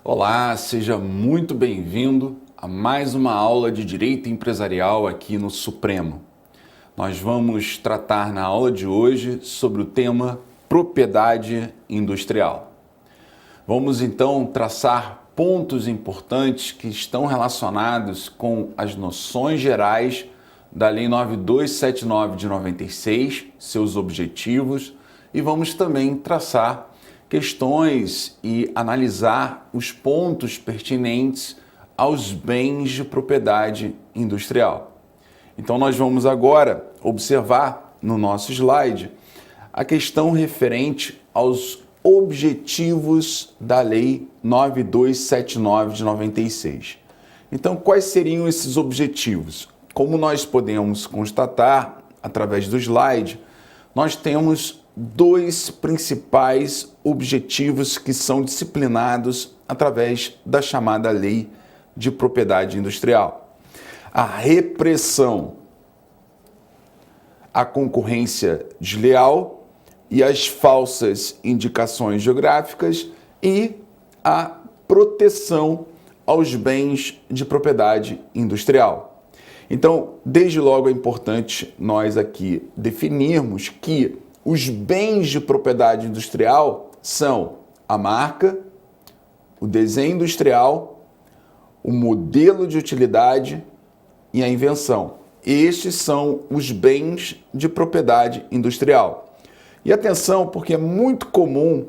Olá, seja muito bem-vindo a mais uma aula de Direito Empresarial aqui no Supremo. Nós vamos tratar na aula de hoje sobre o tema propriedade industrial. Vamos então traçar pontos importantes que estão relacionados com as noções gerais da Lei 9279 de 96, seus objetivos, e vamos também traçar questões e analisar os pontos pertinentes aos bens de propriedade industrial. Então nós vamos agora observar no nosso slide a questão referente aos objetivos da Lei 9279 de 96. Então, quais seriam esses objetivos? Como nós podemos constatar através do slide, nós temos dois principais objetivos que são disciplinados através da chamada Lei de Propriedade Industrial. A repressão à concorrência desleal e as falsas indicações geográficas e a proteção aos bens de propriedade industrial. Então, desde logo é importante nós aqui definirmos que os bens de propriedade industrial são a marca, o desenho industrial, o modelo de utilidade e a invenção. Estes são os bens de propriedade industrial. E atenção, porque é muito comum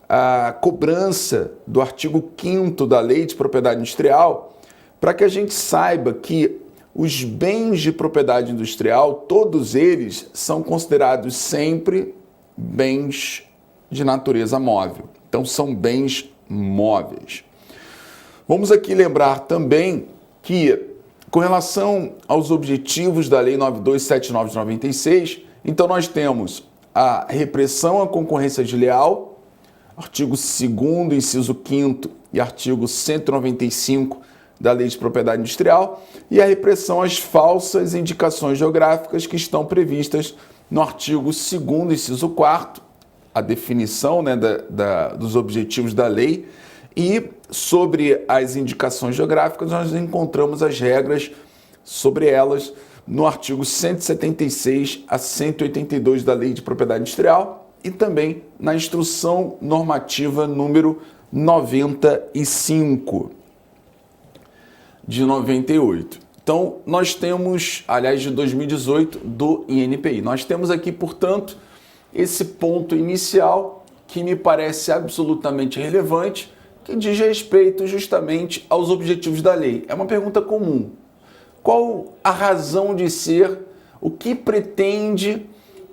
a cobrança do artigo 5º da Lei de Propriedade Industrial para que a gente saiba que os bens de propriedade industrial, todos eles são considerados sempre bens de natureza móvel. Então, são bens móveis. Vamos aqui lembrar também que, com relação aos objetivos da Lei 9279 de 96, então nós temos a repressão à concorrência desleal, artigo 2º, inciso 5º e artigo 195 da Lei de Propriedade Industrial, e a repressão às falsas indicações geográficas que estão previstas no artigo 2º, inciso 4º, a definição dos objetivos da lei, e sobre as indicações geográficas nós encontramos as regras sobre elas no artigo 176 a 182 da Lei de Propriedade Industrial e também na Instrução Normativa número 95 de 98. Então, nós temos, aliás, de 2018, do INPI. Nós temos aqui, portanto, esse ponto inicial que me parece absolutamente relevante, que diz respeito justamente aos objetivos da lei. É uma pergunta comum. Qual a razão de ser, o que pretende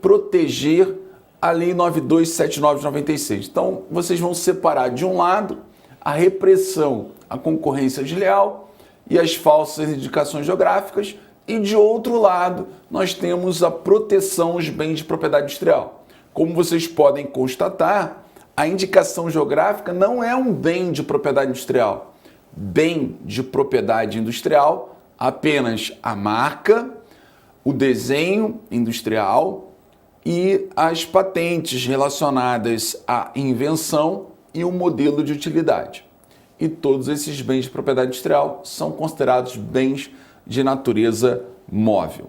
proteger a Lei 9279 de 96? Então, vocês vão separar de um lado a repressão à concorrência desleal e as falsas indicações geográficas, e de outro lado nós temos a proteção aos bens de propriedade industrial. Como vocês podem constatar, a indicação geográfica não é um bem de propriedade industrial. Bem de propriedade industrial, apenas a marca, o desenho industrial e as patentes relacionadas à invenção e o modelo de utilidade. E todos esses bens de propriedade industrial são considerados bens de natureza móvel.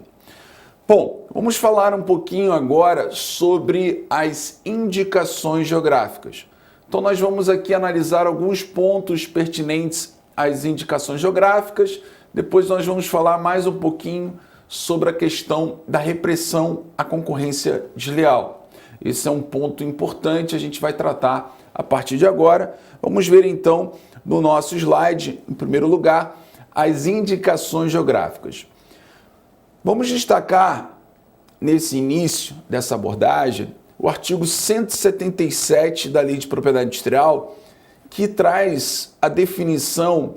Bom, vamos falar um pouquinho agora sobre as indicações geográficas. Então nós vamos aqui analisar alguns pontos pertinentes às indicações geográficas. Depois nós vamos falar mais um pouquinho sobre a questão da repressão à concorrência desleal. Esse é um ponto importante, a gente vai tratar a partir de agora. Vamos ver então no nosso slide, em primeiro lugar, as indicações geográficas. Vamos destacar, nesse início dessa abordagem, o artigo 177 da Lei de Propriedade Industrial, que traz a definição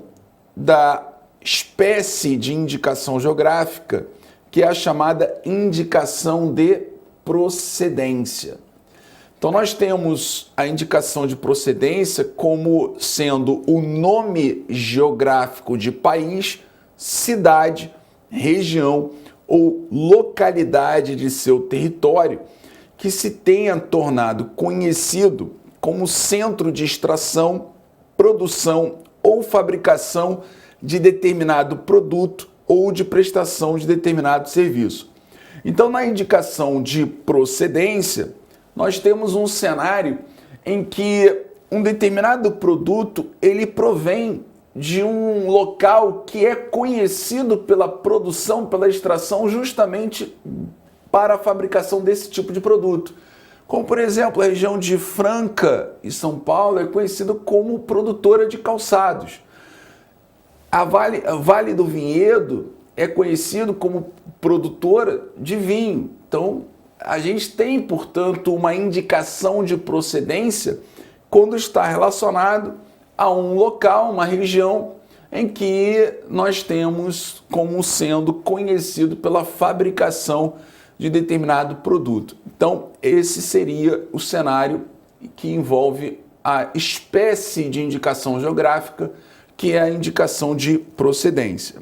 da espécie de indicação geográfica, que é a chamada indicação de procedência. Então, nós temos a indicação de procedência como sendo o nome geográfico de país, cidade, região ou localidade de seu território que se tenha tornado conhecido como centro de extração, produção ou fabricação de determinado produto ou de prestação de determinado serviço. Então, na indicação de procedência, nós temos um cenário em que um determinado produto ele provém de um local que é conhecido pela produção, pela extração, justamente para a fabricação desse tipo de produto. Como, por exemplo, a região de Franca e São Paulo é conhecida como produtora de calçados. A Vale do Vinhedo é conhecido como produtora de vinho. Então, a gente tem, portanto, uma indicação de procedência quando está relacionado a um local, uma região em que nós temos como sendo conhecido pela fabricação de determinado produto. Então, esse seria o cenário que envolve a espécie de indicação geográfica, que é a indicação de procedência.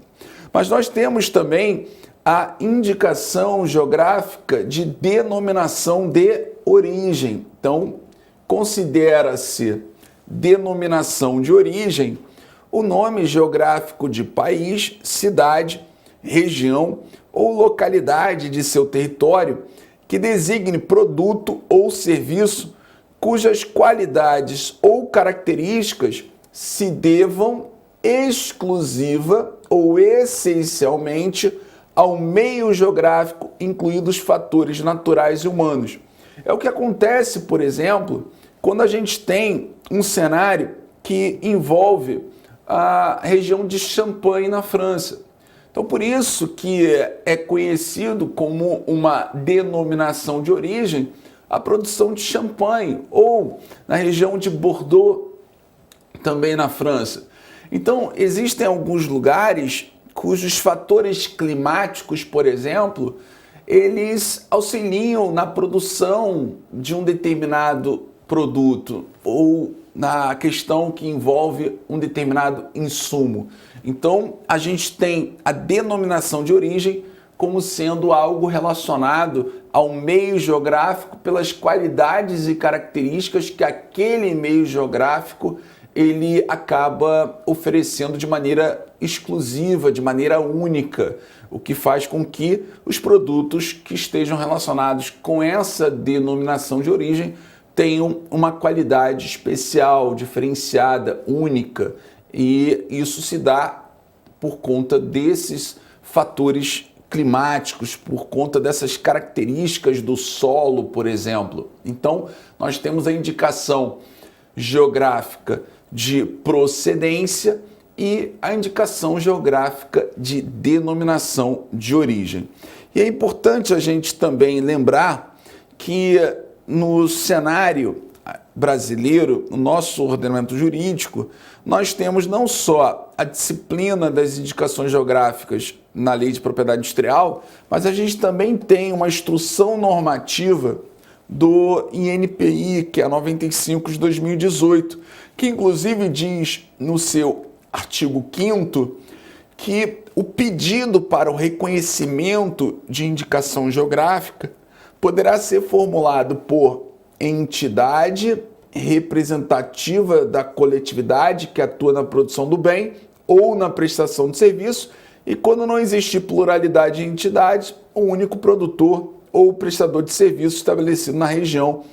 Mas nós temos também a indicação geográfica de denominação de origem. Então, considera-se denominação de origem o nome geográfico de país, cidade, região ou localidade de seu território que designe produto ou serviço cujas qualidades ou características se devam exclusiva ou essencialmente ao meio geográfico, incluídos fatores naturais e humanos. É o que acontece, por exemplo, quando a gente tem um cenário que envolve a região de Champagne na França. Então, por isso que é conhecido como uma denominação de origem a produção de champanhe, ou na região de Bordeaux, também na França. Então, existem alguns lugares cujos fatores climáticos, por exemplo, eles auxiliam na produção de um determinado produto ou na questão que envolve um determinado insumo. Então, a gente tem a denominação de origem como sendo algo relacionado ao meio geográfico pelas qualidades e características que aquele meio geográfico ele acaba oferecendo de maneira exclusiva, de maneira única, o que faz com que os produtos que estejam relacionados com essa denominação de origem tenham uma qualidade especial, diferenciada, única, e isso se dá por conta desses fatores climáticos, por conta dessas características do solo, por exemplo. Então, nós temos a indicação geográfica de procedência e a indicação geográfica de denominação de origem. E é importante a gente também lembrar que no cenário brasileiro, no nosso ordenamento jurídico, nós temos não só a disciplina das indicações geográficas na Lei de Propriedade Industrial, mas a gente também tem uma instrução normativa do INPI, que é a 95 de 2018, que inclusive diz no seu artigo 5º que o pedido para o reconhecimento de indicação geográfica poderá ser formulado por entidade representativa da coletividade que atua na produção do bem ou na prestação de serviço, e quando não existir pluralidade de entidades, o único produtor ou prestador de serviço estabelecido na região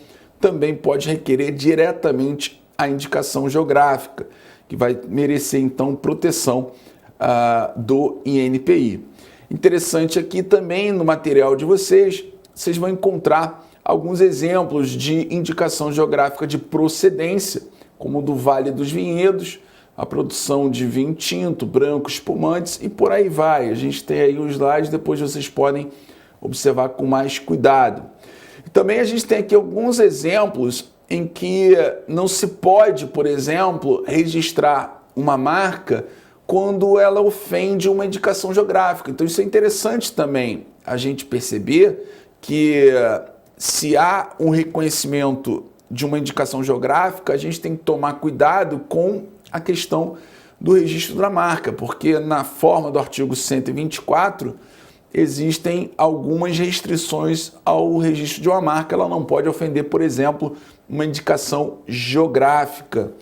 também pode requerer diretamente a indicação geográfica, que vai merecer então proteção do INPI. Interessante aqui também no material de vocês vão encontrar alguns exemplos de indicação geográfica de procedência, como o do Vale dos Vinhedos, a produção de vinho tinto, branco, espumantes e por aí vai. A gente tem aí os slides, depois vocês podem observar com mais cuidado. E também a gente tem aqui alguns exemplos em que não se pode, por exemplo, registrar uma marca quando ela ofende uma indicação geográfica. Então isso é interessante também a gente perceber que se há um reconhecimento de uma indicação geográfica, a gente tem que tomar cuidado com a questão do registro da marca, porque na forma do artigo 124 existem algumas restrições ao registro de uma marca. Ela não pode ofender, por exemplo, uma indicação geográfica.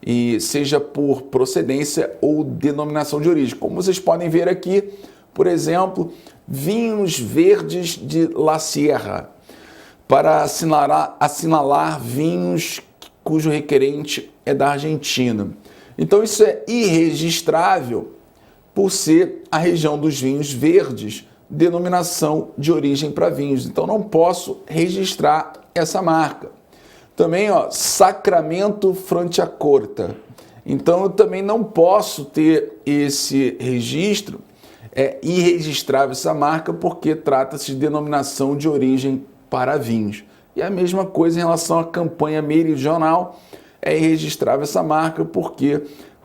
e seja por procedência ou denominação de origem. Como vocês podem ver aqui, por exemplo, vinhos verdes de La Sierra, para assinalar vinhos cujo requerente é da Argentina. Então isso é irregistrável por ser a região dos vinhos verdes, denominação de origem para vinhos. Então não posso registrar essa marca. Também, Sacramento Franciacorta. Então eu também não posso ter esse registro, é irregistrável essa marca, porque trata-se de denominação de origem para vinhos. E a mesma coisa em relação à campanha meridional, é irregistrável essa marca, porque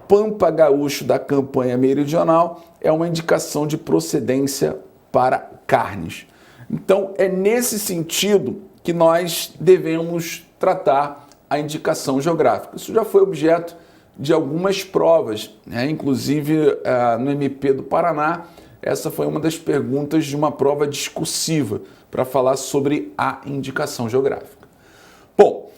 Pampa Gaúcho da campanha meridional é uma indicação de procedência para carnes. Então é nesse sentido que nós devemos tratar a indicação geográfica. Isso já foi objeto de algumas provas, né? Inclusive no MP do Paraná, essa foi uma das perguntas de uma prova discursiva para falar sobre a indicação geográfica. Bom,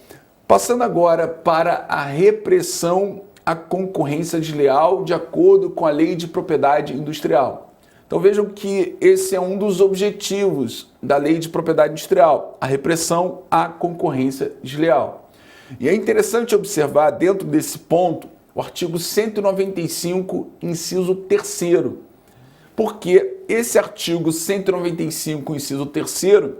passando agora para a repressão à concorrência desleal de acordo com a Lei de Propriedade Industrial. Então vejam que esse é um dos objetivos da Lei de Propriedade Industrial, a repressão à concorrência desleal. E é interessante observar dentro desse ponto o artigo 195, inciso 3º, porque esse artigo 195, inciso 3º,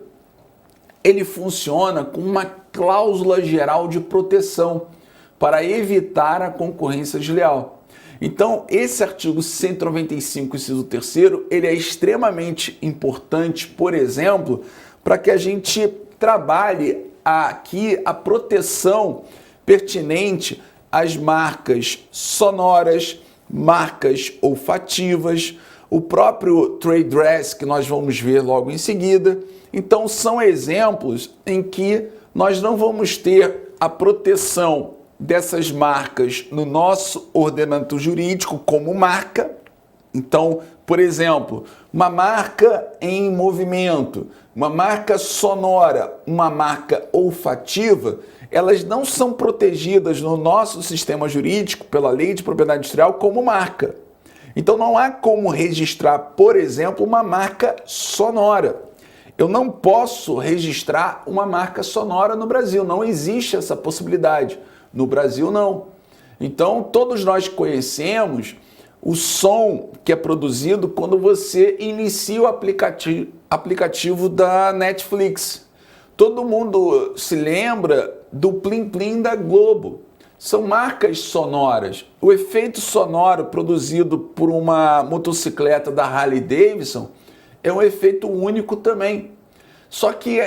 ele funciona como uma cláusula geral de proteção para evitar a concorrência desleal. Então, esse artigo 195, inciso 3º, ele é extremamente importante, por exemplo, para que a gente trabalhe aqui a proteção pertinente às marcas sonoras, marcas olfativas, o próprio trade dress, que nós vamos ver logo em seguida. Então, são exemplos em que nós não vamos ter a proteção dessas marcas no nosso ordenamento jurídico como marca. Então, por exemplo, uma marca em movimento, uma marca sonora, uma marca olfativa, elas não são protegidas no nosso sistema jurídico pela Lei de Propriedade Industrial como marca. Então não há como registrar, por exemplo, uma marca sonora. Eu não posso registrar uma marca sonora no Brasil, não existe essa possibilidade. No Brasil, não. Então, todos nós conhecemos o som que é produzido quando você inicia o aplicativo da Netflix. Todo mundo se lembra do Plim Plim da Globo. São marcas sonoras. O efeito sonoro produzido por uma motocicleta da Harley Davidson é um efeito único também. Só que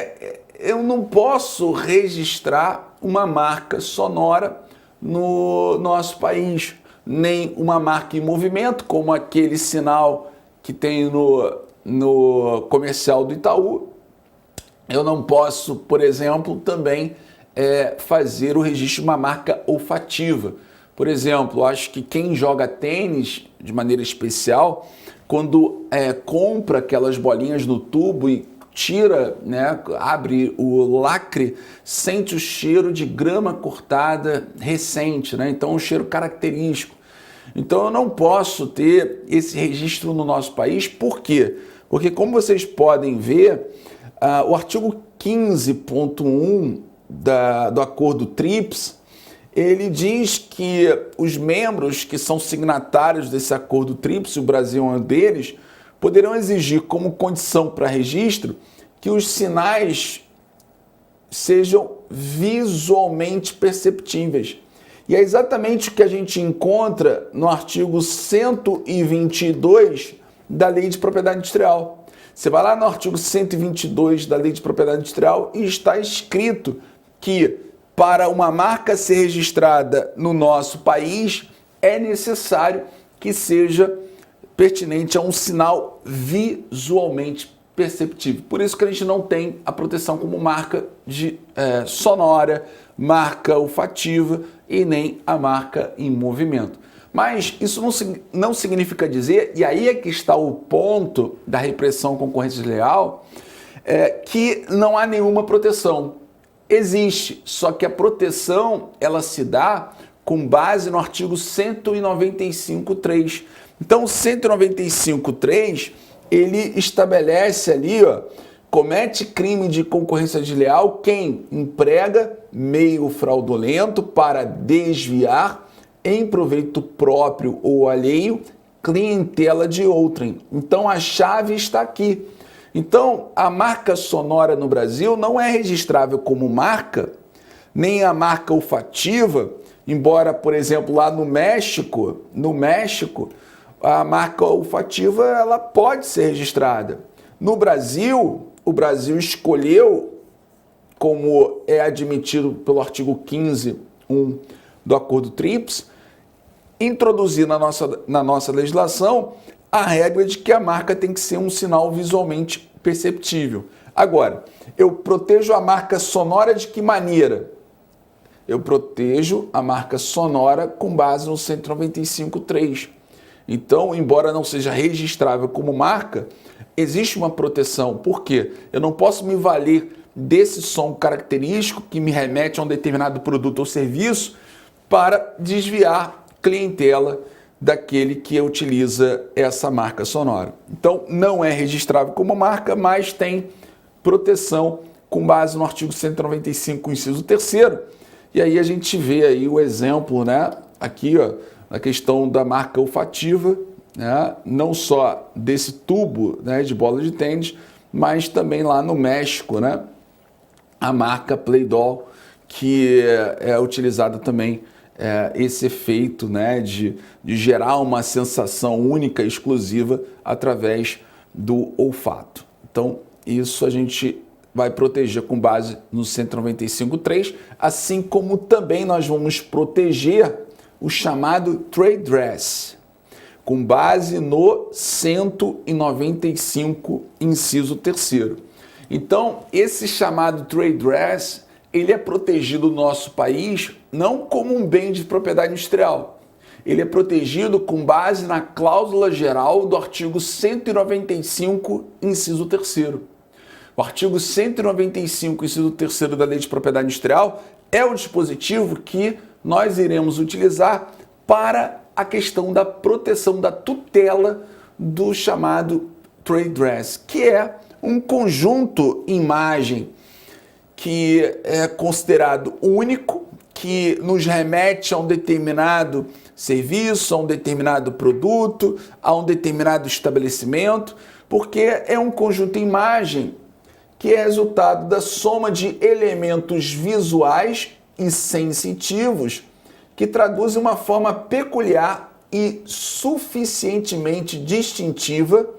eu não posso registrar uma marca sonora no nosso país, nem uma marca em movimento, como aquele sinal que tem no comercial do Itaú. Eu não posso, por exemplo, também fazer o registro de uma marca olfativa. Por exemplo, acho que quem joga tênis de maneira especial, quando compra aquelas bolinhas no tubo e tira, né, abre o lacre, sente o cheiro de grama cortada recente, né? Então, um cheiro característico. Então, eu não posso ter esse registro no nosso país. Por quê? Porque, como vocês podem ver, o artigo 15.1 do Acordo TRIPS, ele diz que os membros que são signatários desse Acordo TRIPS, o Brasil é um deles, poderão exigir como condição para registro que os sinais sejam visualmente perceptíveis. E é exatamente o que a gente encontra no artigo 122 da Lei de Propriedade Industrial. Você vai lá no artigo 122 da Lei de Propriedade Industrial e está escrito que para uma marca ser registrada no nosso país é necessário que seja pertinente a um sinal visualmente perceptível. Por isso que a gente não tem a proteção como marca sonora, marca olfativa e nem a marca em movimento. Mas isso não significa dizer, e aí é que está o ponto da repressão à concorrência desleal, que não há nenhuma proteção. Existe, só que a proteção ela se dá com base no artigo 195.3. Então, o 195.3, ele estabelece ali, ó, comete crime de concorrência desleal quem emprega meio fraudulento para desviar em proveito próprio ou alheio clientela de outrem. Então, a chave está aqui. Então, a marca sonora no Brasil não é registrável como marca, nem a marca olfativa, embora, por exemplo, lá no México, a marca olfativa ela pode ser registrada. No Brasil, o Brasil escolheu, como é admitido pelo artigo 15.1 do Acordo TRIPS, introduzir na nossa legislação a regra de que a marca tem que ser um sinal visualmente perceptível. Agora, eu protejo a marca sonora de que maneira? Eu protejo a marca sonora com base no 195.3. Então, embora não seja registrável como marca, existe uma proteção. Por quê? Eu não posso me valer desse som característico que me remete a um determinado produto ou serviço para desviar clientela daquele que utiliza essa marca sonora. Então, não é registrável como marca, mas tem proteção com base no artigo 195, inciso 3º. E aí a gente vê aí o exemplo, né, aqui, ó, na questão da marca olfativa, né, não só desse tubo, né, de bola de tênis, mas também lá no México, né, a marca Play-Doh, que é utilizada também esse efeito, né, de gerar uma sensação única, exclusiva, através do olfato. Então, isso a gente vai proteger com base no 195.3, assim como também nós vamos proteger o chamado trade dress, com base no 195, inciso 3º. Então, esse chamado trade dress, ele é protegido no nosso país não como um bem de propriedade industrial. Ele é protegido com base na cláusula geral do artigo 195, inciso 3º. O artigo 195, inciso 3º da Lei de Propriedade Industrial é o dispositivo que nós iremos utilizar para a questão da proteção, da tutela do chamado trade dress, que é um conjunto imagem que é considerado único, que nos remete a um determinado serviço, a um determinado produto, a um determinado estabelecimento, porque é um conjunto imagem que é resultado da soma de elementos visuais e sensitivos que traduzem uma forma peculiar e suficientemente distintiva,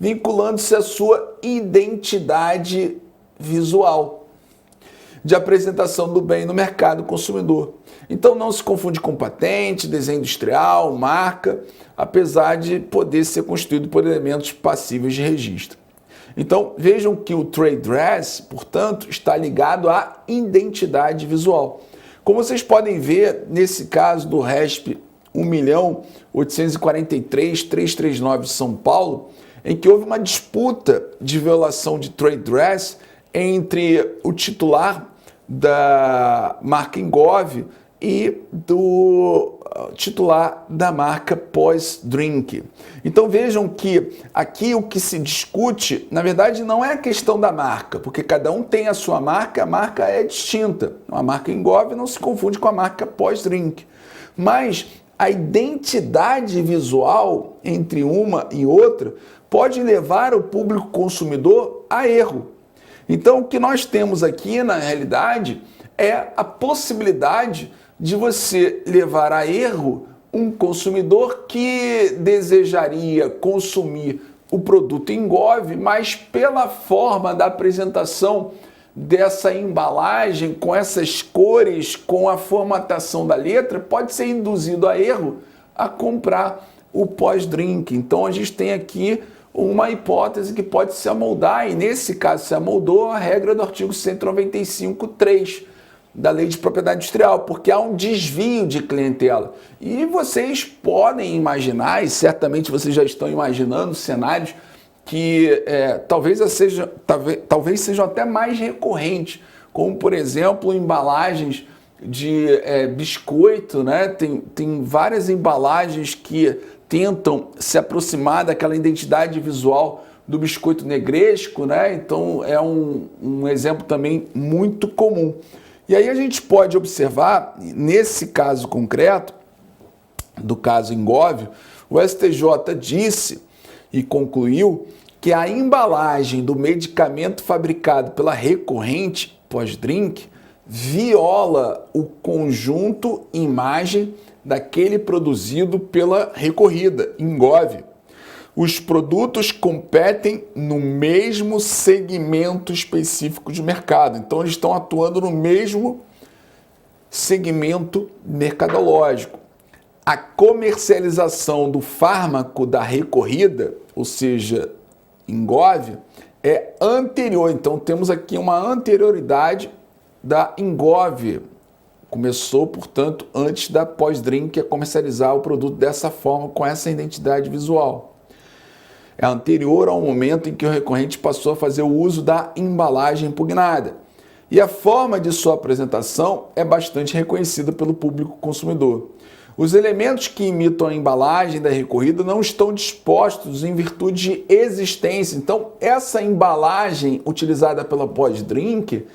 vinculando-se à sua identidade visual de apresentação do bem no mercado consumidor. Então não se confunde com patente, desenho industrial, marca, apesar de poder ser constituído por elementos passíveis de registro. Então vejam que o trade dress, portanto, está ligado à identidade visual. Como vocês podem ver, nesse caso do RESP 1.843.339 de São Paulo, em que houve uma disputa de violação de trade dress entre o titular da marca Engov e do titular da marca Pós-Drink. Então vejam que aqui o que se discute, na verdade, não é a questão da marca, porque cada um tem a sua marca, a marca é distinta. A marca Engov não se confunde com a marca Pós-Drink. Mas a identidade visual entre uma e outra pode levar o público consumidor a erro. Então, o que nós temos aqui, na realidade, é a possibilidade de você levar a erro um consumidor que desejaria consumir o produto Engov, mas pela forma da apresentação dessa embalagem, com essas cores, com a formatação da letra, pode ser induzido a erro a comprar o pós-drink. Então, a gente tem aqui uma hipótese que pode se amoldar, e nesse caso se amoldou a regra do artigo 195.3 da Lei de Propriedade Industrial, porque há um desvio de clientela. E vocês podem imaginar, e certamente vocês já estão imaginando cenários que talvez sejam até mais recorrentes, como por exemplo embalagens de biscoito, né? Tem várias embalagens que tentam se aproximar daquela identidade visual do biscoito negresco, né? Então é um exemplo também muito comum. E aí a gente pode observar, nesse caso concreto, do caso Ingov, o STJ disse e concluiu que a embalagem do medicamento fabricado pela recorrente pós-drink viola o conjunto imagem daquele produzido pela recorrida, Ingov. Os produtos competem no mesmo segmento específico de mercado. Então, eles estão atuando no mesmo segmento mercadológico. A comercialização do fármaco da recorrida, ou seja, Ingov, é anterior. Então, temos aqui uma anterioridade da Ingov. Começou, portanto, antes da pós-drink a comercializar o produto dessa forma, com essa identidade visual. É anterior ao momento em que o recorrente passou a fazer o uso da embalagem impugnada. E a forma de sua apresentação é bastante reconhecida pelo público consumidor. Os elementos que imitam a embalagem da recorrida não estão dispostos em virtude de existência. Então, essa embalagem utilizada pela pós-drink,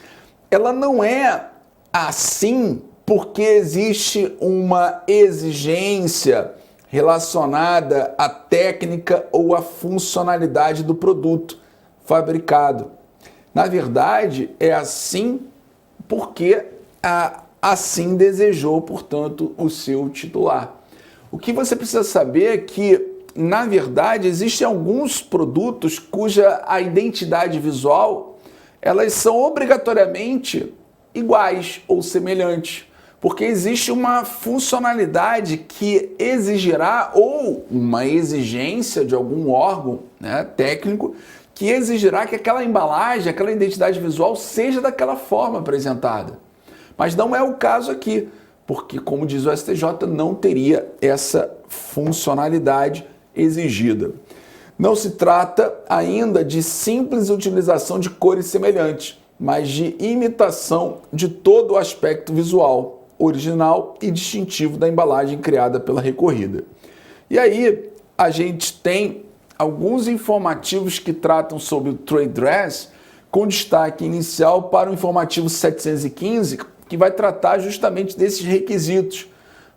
ela não é assim porque existe uma exigência relacionada à técnica ou à funcionalidade do produto fabricado. Na verdade, é assim porque assim desejou, portanto, o seu titular. O que você precisa saber é que, na verdade, existem alguns produtos cuja a identidade visual, elas são obrigatoriamente iguais ou semelhantes, porque existe uma funcionalidade que exigirá, ou uma exigência de algum órgão, né, técnico, que exigirá que aquela embalagem, aquela identidade visual seja daquela forma apresentada. Mas não é o caso aqui, porque, como diz o STJ, não teria essa funcionalidade exigida. Não se trata ainda de simples utilização de cores semelhantes, mas de imitação de todo o aspecto visual, original e distintivo da embalagem criada pela recorrida. E aí a gente tem alguns informativos que tratam sobre o trade dress, com destaque inicial para o informativo 715, que vai tratar justamente desses requisitos,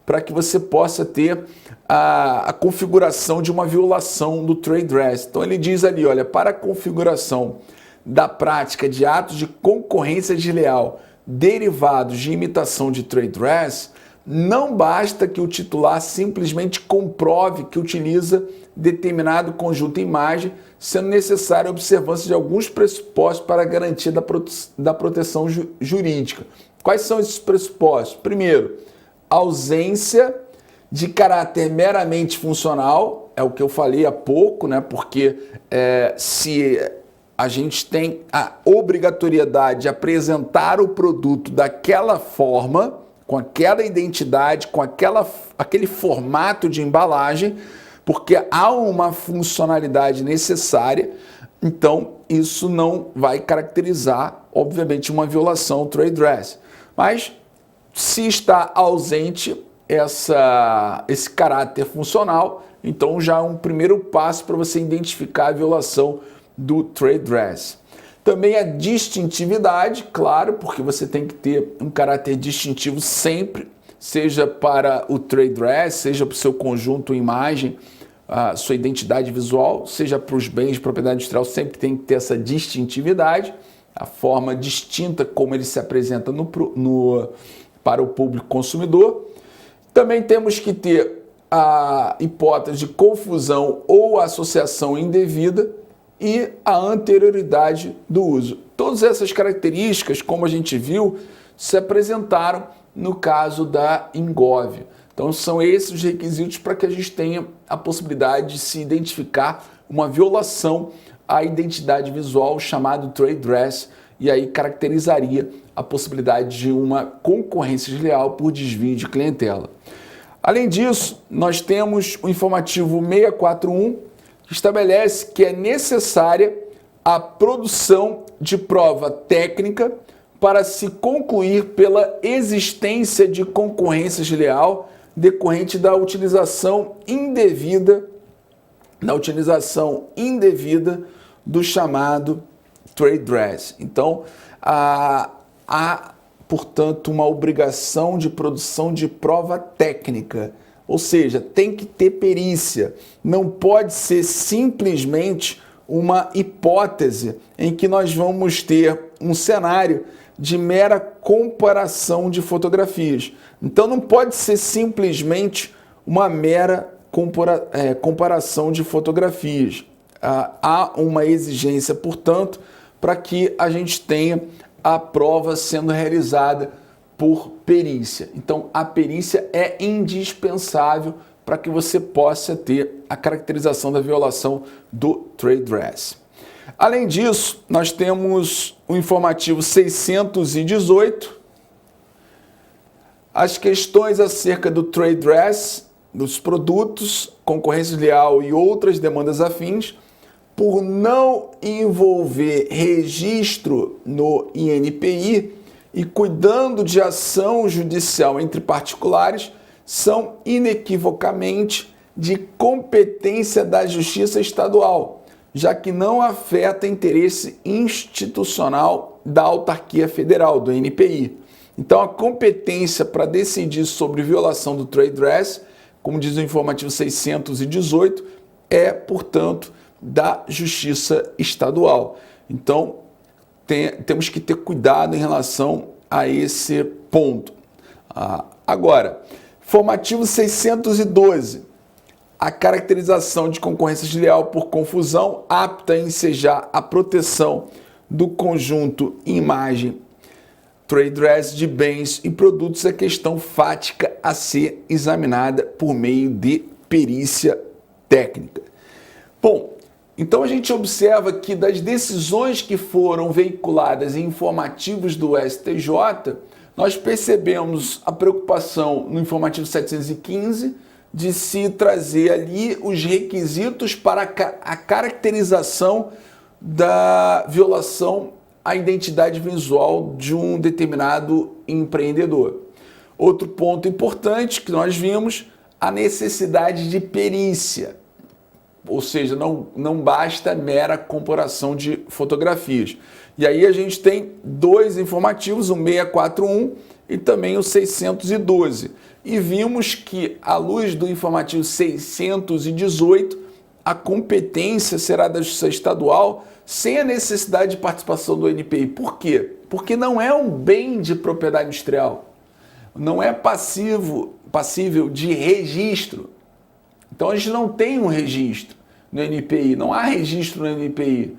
para que você possa ter a configuração de uma violação do trade dress. Então ele diz ali, olha, para a configuração da prática de atos de concorrência desleal derivados de imitação de trade dress, não basta que o titular simplesmente comprove que utiliza determinado conjunto imagem, sendo necessária a observância de alguns pressupostos para a garantia da proteção jurídica. Quais são esses pressupostos? Primeiro, ausência de caráter meramente funcional, é o que eu falei há pouco, né? Porque se a gente tem a obrigatoriedade de apresentar o produto daquela forma, com aquela identidade, com aquele formato de embalagem, porque há uma funcionalidade necessária, então isso não vai caracterizar, obviamente, uma violação ao trade dress. Mas se está ausente esse caráter funcional, então já é um primeiro passo para você identificar a violação do trade dress. Também a distintividade, claro, porque você tem que ter um caráter distintivo sempre, seja para o trade dress, seja para o seu conjunto imagem, a sua identidade visual, seja para os bens de propriedade industrial, sempre tem que ter essa distintividade, a forma distinta como ele se apresenta para o público consumidor. Também temos que ter a hipótese de confusão ou associação indevida e a anterioridade do uso. Todas essas características, como a gente viu, se apresentaram no caso da Ingov. Então são esses os requisitos para que a gente tenha a possibilidade de se identificar uma violação à identidade visual chamado trade dress, e aí caracterizaria a possibilidade de uma concorrência desleal por desvio de clientela. Além disso, nós temos o informativo 641, que estabelece que é necessária a produção de prova técnica para se concluir pela existência de concorrência desleal decorrente da utilização indevida do chamado trade dress. Então, há, portanto, uma obrigação de produção de prova técnica, ou seja, tem que ter perícia. Não pode ser simplesmente uma hipótese em que nós vamos ter um cenário de mera comparação de fotografias. Então, não pode ser simplesmente uma mera comparação de fotografias. Há uma exigência, portanto, para que a gente tenha a prova sendo realizada por perícia. Então, a perícia é indispensável para que você possa ter a caracterização da violação do trade dress. Além disso, nós temos o informativo 618, as questões acerca do trade dress, dos produtos, concorrência desleal e outras demandas afins, por não envolver registro no INPI e cuidando de ação judicial entre particulares, são inequivocamente de competência da Justiça Estadual, já que não afeta interesse institucional da autarquia federal, do INPI. Então, a competência para decidir sobre violação do trade dress, como diz o informativo 618, é, portanto, da Justiça Estadual. Então, temos que ter cuidado em relação a esse ponto. Agora, informativo 612, a caracterização de concorrência desleal por confusão apta a ensejar a proteção do conjunto imagem trade dress de bens e produtos é questão fática a ser examinada por meio de perícia técnica. Bom, então a gente observa que das decisões que foram veiculadas em informativos do STJ, nós percebemos a preocupação no informativo 715 de se trazer ali os requisitos para a caracterização da violação à identidade visual de um determinado empreendedor. Outro ponto importante que nós vimos, a necessidade de perícia. Ou seja, não basta mera comparação de fotografias. E aí a gente tem dois informativos, o 641 e também o 612. E vimos que, à luz do informativo 618, a competência será da Justiça Estadual sem a necessidade de participação do INPI. Por quê? Porque não é um bem de propriedade industrial. Não é passível de registro. Então a gente não tem um registro no NPI, não há registro no NPI.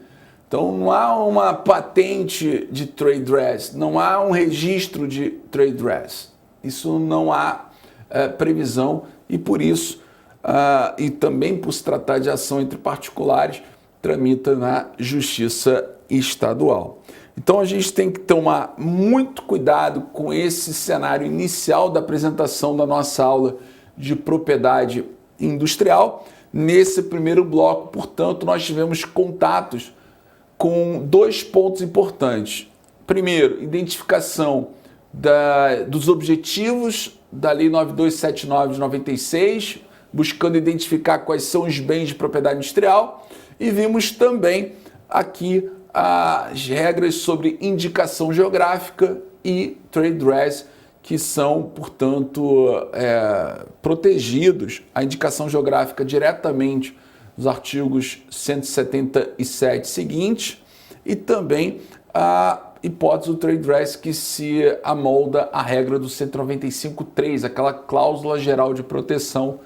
Então não há uma patente de trade dress, não há um registro de trade dress. Isso não há previsão e por isso, e também por se tratar de ação entre particulares, tramita na Justiça Estadual. Então a gente tem que tomar muito cuidado com esse cenário inicial da apresentação da nossa aula de propriedade industrial. Nesse primeiro bloco, portanto, nós tivemos contatos com dois pontos importantes. Primeiro, identificação dos objetivos da Lei 9279 de 96, buscando identificar quais são os bens de propriedade industrial, e vimos também aqui as regras sobre indicação geográfica e trade dress, que são, portanto, protegidos, a indicação geográfica diretamente nos artigos 177 seguintes, e também a hipótese do trade dress que se amolda à regra do 195.3, aquela cláusula geral de proteção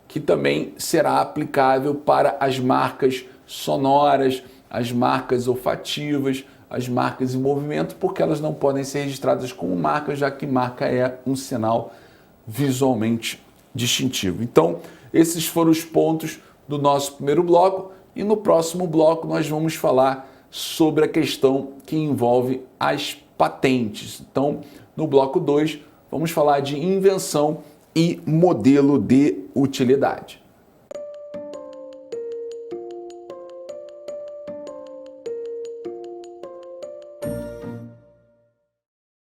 que também será aplicável para as marcas sonoras, as marcas olfativas, as marcas em movimento, porque elas não podem ser registradas como marca, já que marca é um sinal visualmente distintivo. Então, esses foram os pontos do nosso primeiro bloco, e no próximo bloco nós vamos falar sobre a questão que envolve as patentes. Então, no bloco 2, vamos falar de invenção e modelo de utilidade.